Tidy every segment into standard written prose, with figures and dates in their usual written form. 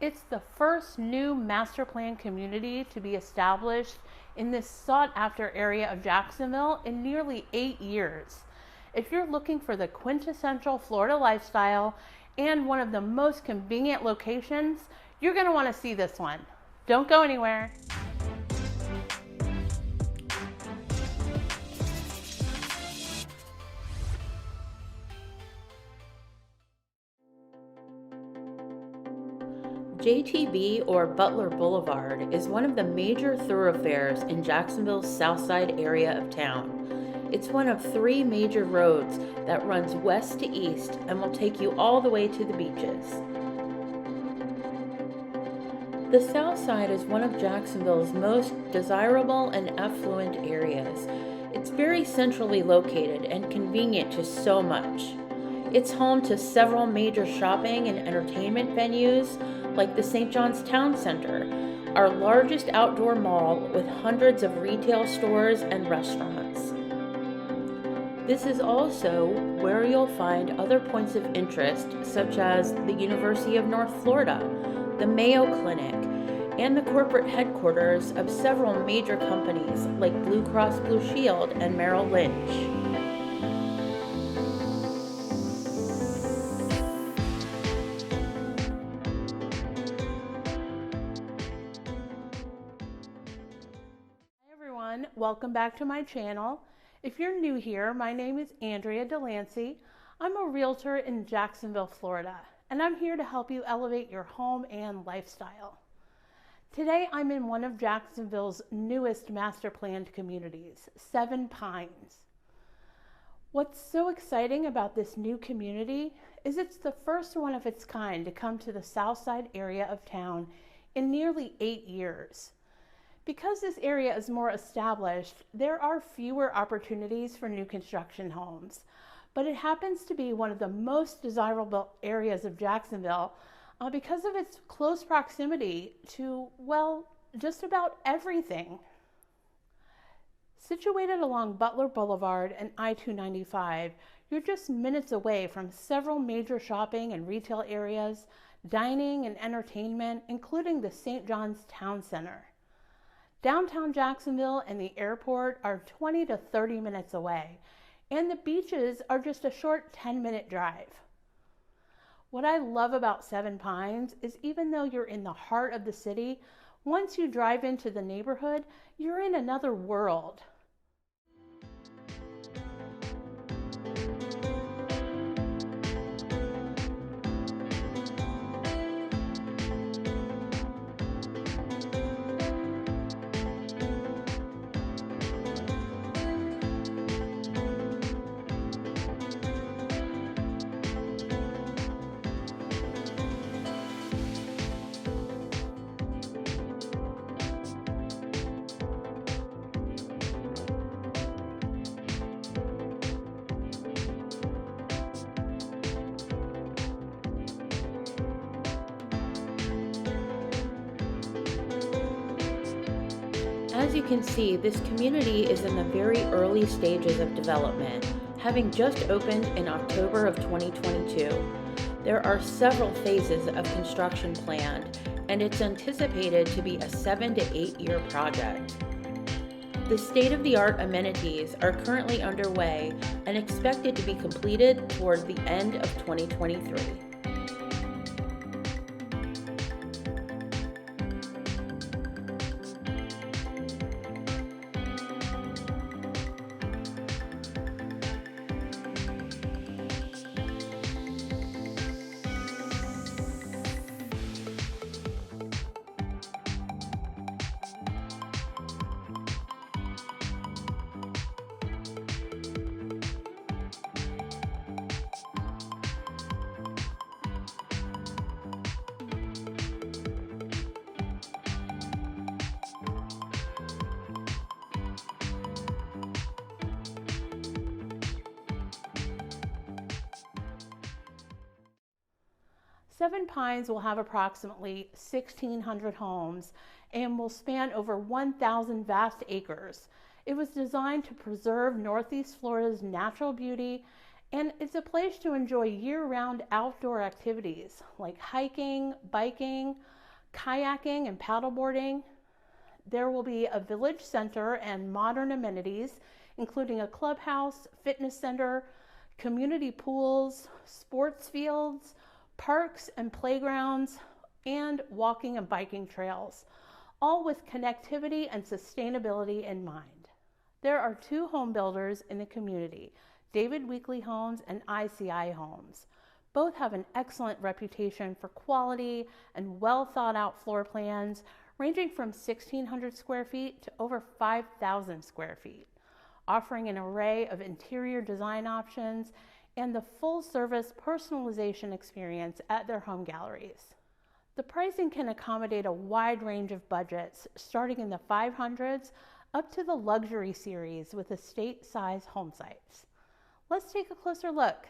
It's the first new master plan community to be established in this sought-after area of Jacksonville in nearly 8 years. If you're looking for the quintessential Florida lifestyle and one of the most convenient locations, you're going to want to see this one. Don't go anywhere. JTB, or Butler Boulevard, is one of the major thoroughfares in Jacksonville's Southside area of town. It's one of 3 major roads that runs west to east and will take you all the way to the beaches. The Southside is one of Jacksonville's most desirable and affluent areas. It's very centrally located and convenient to so much. It's home to several major shopping and entertainment venues, like the St. John's Town Center, our largest outdoor mall with hundreds of retail stores and restaurants. This is also where you'll find other points of interest, such as the University of North Florida, the Mayo Clinic, and the corporate headquarters of several major companies like Blue Cross Blue Shield and Merrill Lynch. Welcome back to my channel. If you're new here, my name is Andrea Delancy. I'm a realtor in Jacksonville, Florida, and I'm here to help you elevate your home and lifestyle. Today, I'm in one of Jacksonville's newest master planned communities, 7 Pines. What's so exciting about this new community is it's the first one of its kind to come to the Southside area of town in nearly 8 years. Because this area is more established, there are fewer opportunities for new construction homes, but it happens to be one of the most desirable areas of Jacksonville because of its close proximity to, well, just about everything. Situated along Butler Boulevard and I-295, you're just minutes away from several major shopping and retail areas, dining and entertainment, including the St. John's Town Center. Downtown Jacksonville and the airport are 20 to 30 minutes away, and the beaches are just a short 10-minute drive. What I love about 7 Pines is even though you're in the heart of the city, once you drive into the neighborhood, you're in another world. As you can see, this community is in the very early stages of development, having just opened in October of 2022. There are several phases of construction planned, and it's anticipated to be a 7 to 8 year project. The state-of-the-art amenities are currently underway and expected to be completed toward the end of 2023. 7 Pines will have approximately 1,600 homes and will span over 1,000 vast acres. It was designed to preserve Northeast Florida's natural beauty And it's a place to enjoy year-round outdoor activities like hiking, biking, kayaking, and paddleboarding. There will be a village center and modern amenities, including a clubhouse, fitness center, community pools, sports fields, parks and playgrounds, and walking and biking trails, all with connectivity and sustainability in mind. There are 2 home builders in the community, David Weekly Homes and ICI Homes. Both have an excellent reputation for quality and well thought out floor plans, ranging from 1,600 square feet to over 5,000 square feet, offering an array of interior design options and the full service personalization experience at their home galleries. The pricing can accommodate a wide range of budgets, starting in the 500s up to the luxury series with estate-size home sites. Let's take a closer look.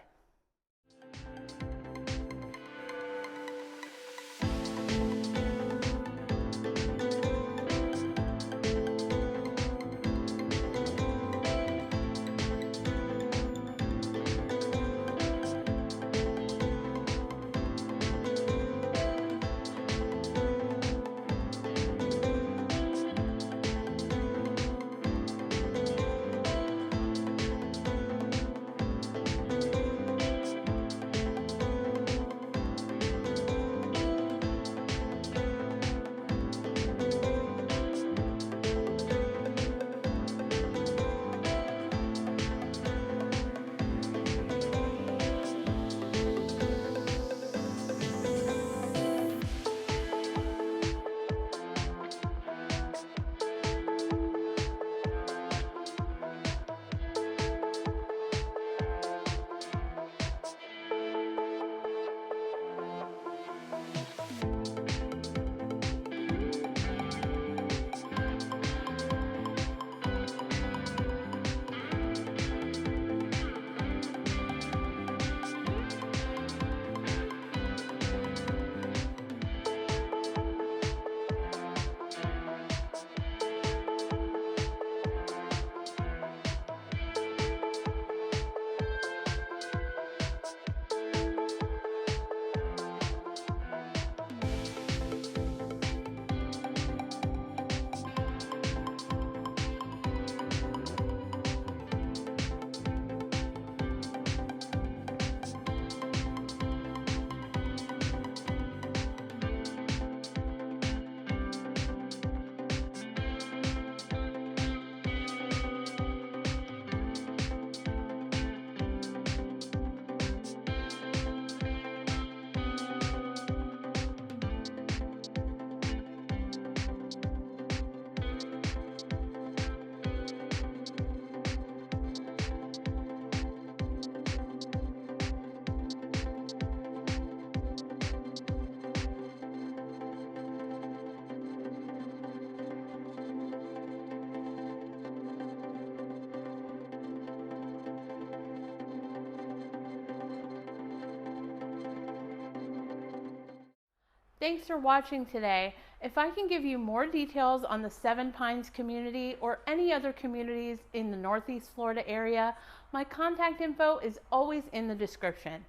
Thanks for watching today. If I can give you more details on the Seven Pines community or any other communities in the Northeast Florida area, my contact info is always in the description.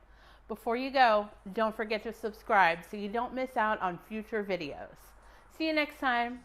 Before you go, don't forget to subscribe so you don't miss out on future videos. See you next time.